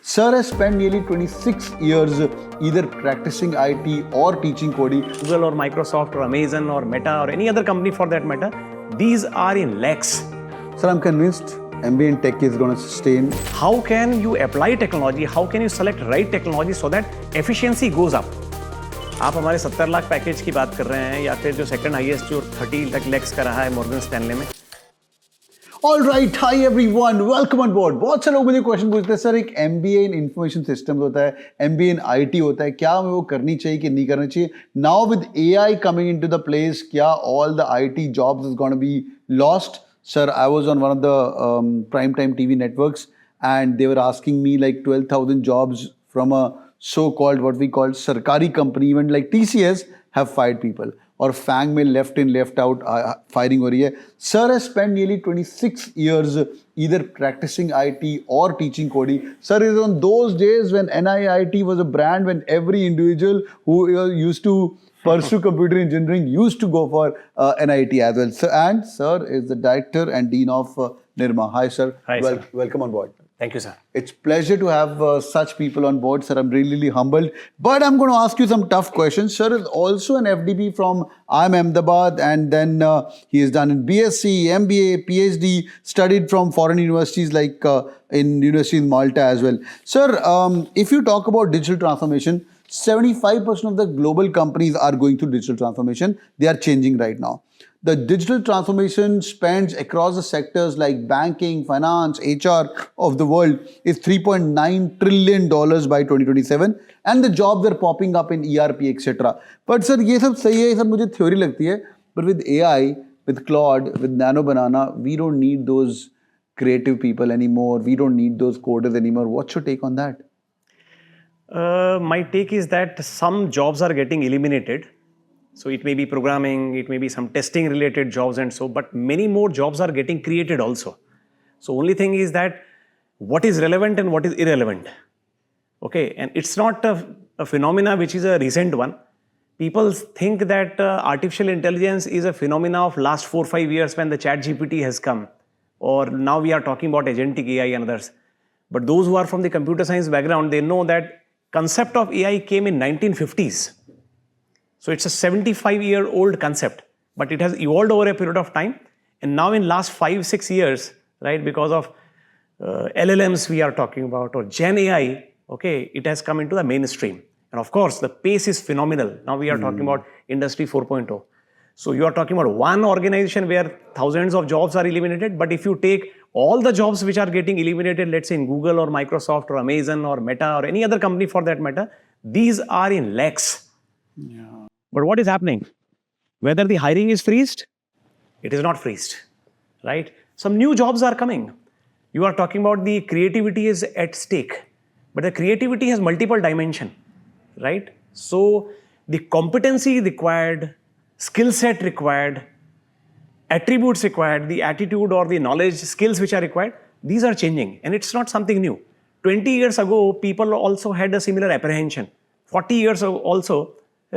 Sir has spent nearly 26 years either practicing IT or teaching coding. Google or Microsoft or Amazon or Meta or any other company for that matter, these are in lakhs. Sir, I'm convinced MBA in tech is going to sustain. How can you apply technology? How can you select right technology so that efficiency goes up? आप हमारे 70 lakh package की बात कर रहे हैं या फिर जो सेकंड हाईएस्ट जो 30 lakhs का रहा है मॉर्गन स्टैनले में. All right, hi everyone, welcome on board. बहुत से लोग मुझे क्वेश्चन पूछते हैं सर एक MBA इन इंफॉर्मेशन सिस्टम्स होता है, MBA इन IT होता है, क्या हमें वो करनी चाहिए कि नहीं करनी चाहिए? Now with AI coming into the place, क्या all the IT jobs is going to be lost? Sir, I was on one of the primetime TV networks and they were asking me like 12,000 jobs from a so-called what we call sarkari company, even like TCS have fired people. और Fang में left in left out firing हो रही है. Sir has spend nearly 26 years either practicing IT or teaching coding. Sir is on those days when NIIT was a brand, when every individual who used to pursue computer engineering used to go for NIT as well. So, and sir is the director and dean of Nirma. Hi sir. Hi, sir. Welcome on board. Thank you, sir. It's pleasure to have such people on board, sir. I'm really humbled. But I'm going to ask you some tough questions. Sir is also an FDP from IIM Ahmedabad, and then he has done in BSc, MBA, PhD, studied from foreign universities like in University in Malta as well. Sir, if you talk about digital transformation, 75% of the global companies are going through digital transformation. They are changing right now. The digital transformation spends across the sectors like banking, finance, HR of the world is $3.9 trillion by 2027, and the jobs are popping up in ERP, etc. But sir, ये सब सही है, ये सब मुझे theory लगती है. But with AI, with Claude, with Nano Banana, we don't need those creative people anymore. We don't need those coders anymore. What's your take on that? My take is that some jobs are getting eliminated. So it may be programming, it may be some testing related jobs and so, but many more jobs are getting created also. So only thing is that what is relevant and what is irrelevant. Okay, and it's not a phenomena which is a recent one. People think that artificial intelligence is a phenomena of last 4-5 years when the ChatGPT has come, or now we are talking about agentic AI and others. But those who are from the computer science background, they know that concept of AI came in 1950s. So it's a 75-year-old concept, but it has evolved over a period of time. And now in last 5-6 years, right, because of LLMs we are talking about or Gen AI, okay, it has come into the mainstream. And of course, the pace is phenomenal. Now we are talking about Industry 4.0. So you are talking about one organization where thousands of jobs are eliminated. But if you take all the jobs which are getting eliminated, let's say in Google or Microsoft or Amazon or Meta or any other company for that matter, these are in lakhs. Yeah. But what is happening? Whether the hiring is freezed, it is not freezed, right? Some new jobs are coming. You are talking about the creativity is at stake, but the creativity has multiple dimensions, right? So the competency required, skill set required, attributes required, the attitude or the knowledge, skills which are required, these are changing, and it's not something new. 20 years ago, people also had a similar apprehension. 40 years ago also,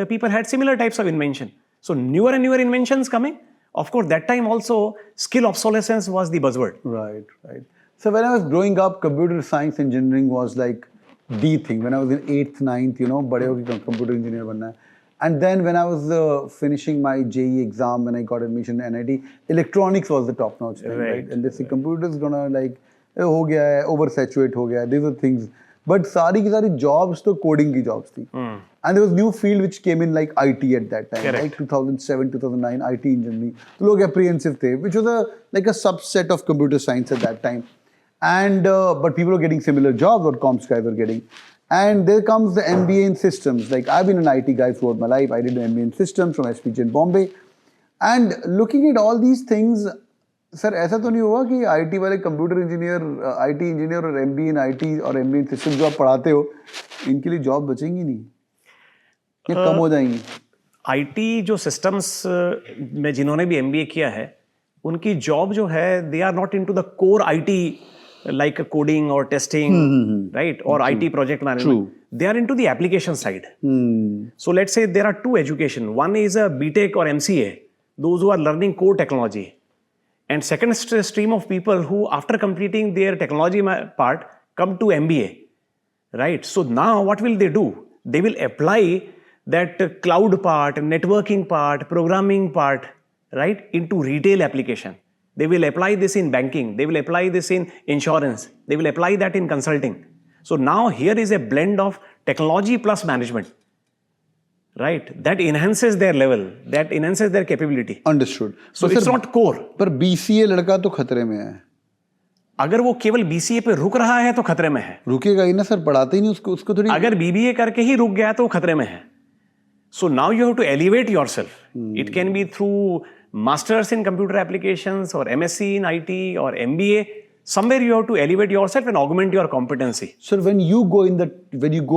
people had similar types of invention. So newer and newer inventions coming. Of course, that time also skill obsolescence was the buzzword. Right, right. So when I was growing up, computer science engineering was like the thing. When I was in 8th, 9th, you know, bade hoke computer engineer banna hai. And then when I was finishing my JEE exam, when I got admission in NIT, electronics was the top notch thing, right? And they say computer is gonna like ho gaya hai, oversaturate ho gaya hai. These are things. But सारी की सारी jobs तो coding की jobs थी. And there was new field which came in like IT at that time, Correct. like 2007, 2009, IT engineering. तो लोग apprehensive थे, which was like a subset of computer science at that time. And but people were getting similar jobs what comms guys were getting. And there comes the MBA in systems. Like I've been an IT guy throughout my life. I did an MBA in systems from SPG in Bombay. And looking at all these things, sir ऐसा तो नहीं हुआ कि IT वाले computer engineer IT engineer और MBA in IT और MBA in system जो आप पढ़ाते हो इनके लिए जॉब बचेंगी नहीं या कम हो जाएंगी? आईटी जो सिस्टम्स में जिन्होंने भी एमबीए किया है उनकी जॉब जो है they are not into the core IT like coding or testing, right? Or IT project management. They are into the application side. So let's say there are two education. One is a BTech or MCA, those who are learning core technology. And second stream of people who after completing their technology part come to MBA. right? So now what will they do? They will apply that cloud part, networking part, programming part, right, into retail application. They will apply this in banking. They will apply this in insurance. They will apply that in consulting. So now here is a blend of technology plus management, right? That enhances their level, that enhances their capability. Understood. So it's not core. पर BCA लड़का तो खतरे में है. अगर वो केवल BCA पे रुक रहा है तो खतरे में है. रुकेगा ही ना सर, पढ़ाते ही नहीं उसको थोड़ी. अगर BBA करके ही रुक गया तो वो खतरे में है. So now you have to elevate yourself. It can be through masters in computer applications or MSc in IT or MBA. Somewhere you have to elevate yourself and augment your competency. Sir, when you go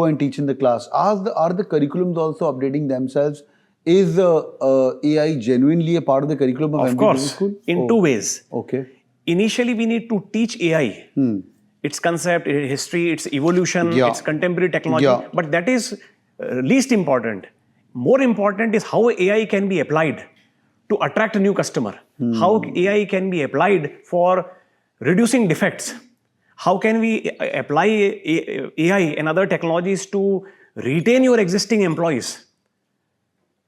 and teach in the class, are the curriculums also updating themselves? Is AI genuinely a part of the curriculum of MBA course, school? In two ways. Okay. Initially, we need to teach AI, its concept, its history, its evolution, its contemporary technology. But that is least important. More important is how AI can be applied to attract a new customer. How AI can be applied for reducing defects. How can we apply AI and other technologies to retain your existing employees?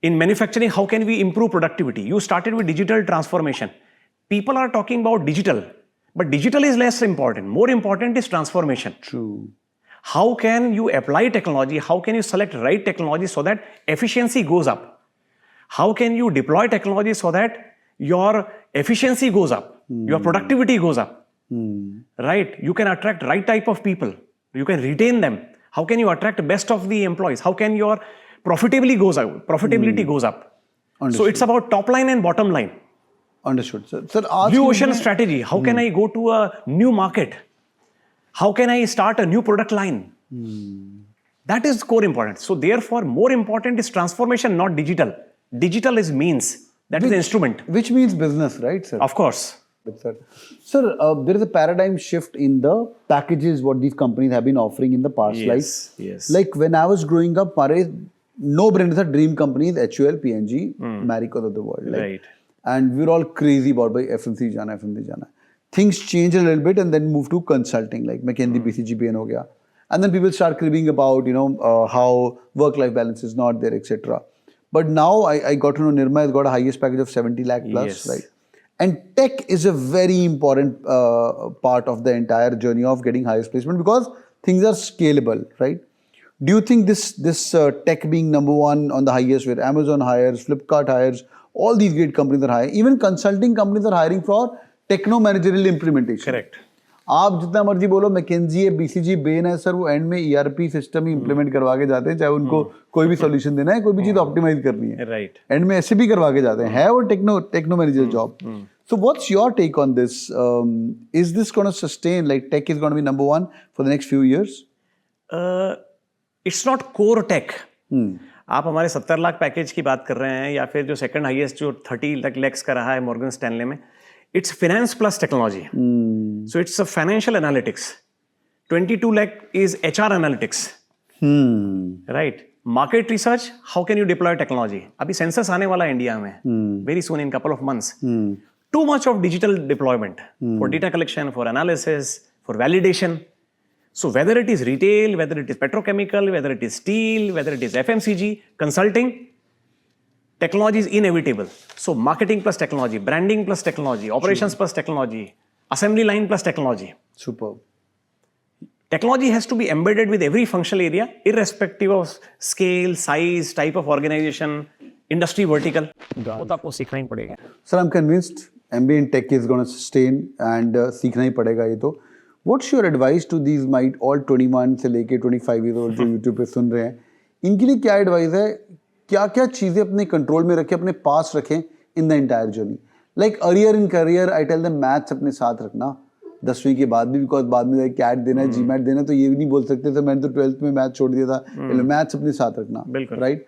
In manufacturing, how can we improve productivity? You started with digital transformation. People are talking about digital, but digital is less important. More important is transformation. True. How can you apply technology? How can you select right technology so that efficiency goes up? How can you deploy technology so that your efficiency goes up, your productivity goes up? Right? You can attract right type of people. You can retain them. How can you attract best of the employees? How can your profitability goes up? Understood. So it's about top line and bottom line. Understood. Sir, Blue ocean strategy. How can I go to a new market? How can I start a new product line? That is core important. So therefore, more important is transformation, not digital. Digital is means. That is the instrument. Which means business, right, sir? Of course. Sir, there is a paradigm shift in the packages what these companies have been offering in the past. Yes. Like when I was growing up, no brand is dream companies, HUL, PNG, Marico of the world. Right. And we're all crazy about by FMC jana. Things change a little bit and then move to consulting, like McKinsey, BCG, PN ho gaya. And then people start cribbing about, how work-life balance is not there, etc. But now I got to know Nirma has got a highest package of 70 lakh plus, right? And tech is a very important part of the entire journey of getting highest placement because things are scalable, right? Do you think this tech being number one on the highest where Amazon hires, Flipkart hires, all these great companies are hiring, even consulting companies are hiring for techno managerial implementation? Correct. आप जितना मर्जी बोलो McKinsey है, BCG, Bain है sir, वो and में ERP system ही implement करवा के जाते हैं, चाहे उनको कोई भी सॉल्यूशन देना है, कोई भी चीज ऑप्टिमाइज करनी है, राइट, एंड में ऐसे भी करवा के जाते हैं, है वो techno manager job. So what's your take on this? Is this going to sustain, like tech is going to be number one for the next few years? It's not core tech. आप हमारे 70 lakh package की बात कर रहे हैं या फिर जो सेकंड हाईएस्ट जो 30 lakhs का रहा है मॉर्गन स्टैनले में, it's finance plus technology. So it's a financial analytics. 22 lakh is HR analytics. Right. Market research, how can you deploy technology? अभी सेंसस आने वाला है इंडिया में, very soon in couple of months. Too much of digital deployment for data collection, for analysis, for validation. So whether it is retail, whether it is petrochemical, whether it is steel, whether it is FMCG, consulting, technology is inevitable. So marketing plus technology, branding plus technology, operations plus technology, assembly line plus technology. Superb. Technology has to be embedded with every functional area, irrespective of scale, size, type of organization, industry vertical. वो तो आपको सीखना ही पड़ेगा. Sir, I'm convinced MBA in tech is going to sustain and सीखना ही पड़ेगा ये तो. What's your advice to these might all 21 से लेके 25 years old जो YouTube पे सुन रहे हैं, इनके लिए क्या एडवाइस है, क्या क्या चीज़ें अपने कंट्रोल में रखें, अपने पास रखें in the entire journey? Like earlier in career I tell them maths अपने साथ रखना 10वीं के बाद भी, बिकॉज बाद में कैट देना है, जीमैट देना है, तो ये भी नहीं बोल सकते थे मैंने तो 12th में मैथ छोड़ दिया था, मैथ्स अपने साथ रखना, राइट?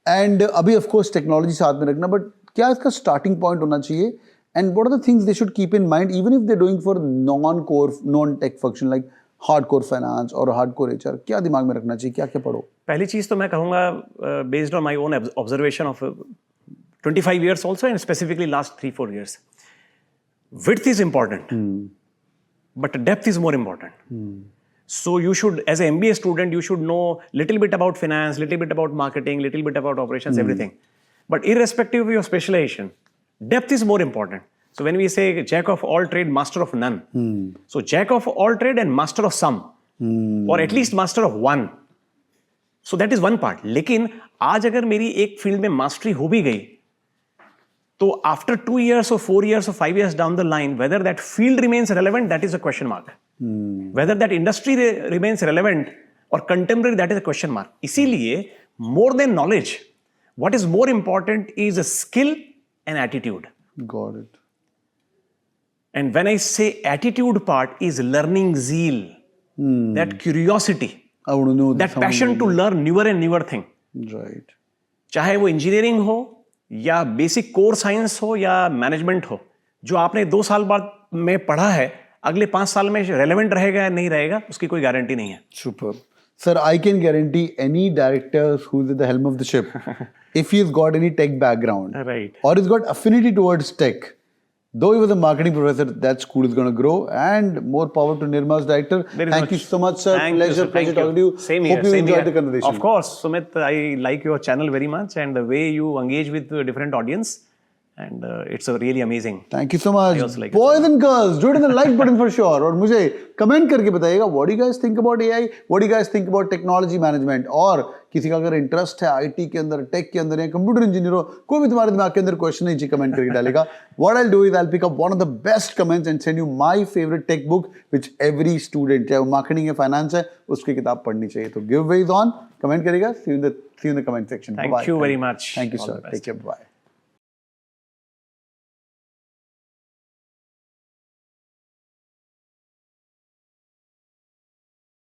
एंड अभी ऑफकोर्स टेक्नोलॉजी साथ में रखना, बट क्या इसका स्टार्टिंग पॉइंट होना चाहिए? And what are the things they should keep in mind, even if they're doing for non-core, non-tech function like hardcore finance or hardcore HR? क्या दिमाग में रखना चाहिए, क्या क्या पढ़ो? पहली चीज तो मैं कहूँगा, based on my own observation of 25 years also and specifically last 3-4 years, width is important, but depth is more important. So you should, as an MBA student, you should know little bit about finance, little bit about marketing, little bit about operations, everything. But irrespective of your specialization, depth is more important. So when we say jack of all trade, master of none. So jack of all trade and master of some, or at least master of one. So that is one part. लेकिन आज अगर मेरी एक field में mastery हो भी गई, तो after 2 years or 4 years or 5 years down the line, whether that field remains relevant, that is a question mark. Whether that industry remains relevant or contemporary, that is a question mark. इसीलिए more than knowledge, what is more important is a skill and attitude. Got it. And when I say attitude part is learning zeal, that curiosity, I want to know that passion to learn newer and newer thing. Right. चाहे वो engineering हो या basic core science हो या management हो, जो आपने 2 साल बाद में पढ़ा है, अगले 5 साल में रेलेवेंट रहेगा या नहीं रहेगा, उसकी कोई गारंटी नहीं है. Superb. Sir, I can guarantee any director who's at the helm of the ship, if he's got any tech background, Right. or he's got affinity towards tech, though he was a marketing professor, that school is going to grow. And more power to Nirma as director. Thank you so much, sir. Thank you, Pleasure sir. Thank talking to you. Same here. Hope you Same enjoyed here. the conversation. Of course, Sumit, I like your channel very much and the way you engage with the different audience. And it's a really amazing. Thank you so much. also like Boys and girls, do it in the like button for sure. और मुझे comment करके बताइएगा what do you guys think about AI? What do you guys think about technology management? और किसी का अगर interest है IT के अंदर, टेक के अंदर या कंप्यूटर इंजीनियर हो, कोई भी तुम्हारे दिमाग के अंदर क्वेश्चन है, जी कमेंट करके डालेगा. What I'll do is I'll pick up one of the best comments and send you my favorite tech book, which every student, चाहे वो मार्केटिंग या फाइनेंस है, उसकी किताब पढ़नी चाहिए. तो giveaway is on. कमेंट करिएगा. See you in the comment section. Thank you very much. Thank you, All sir. the best. Take care. Bye.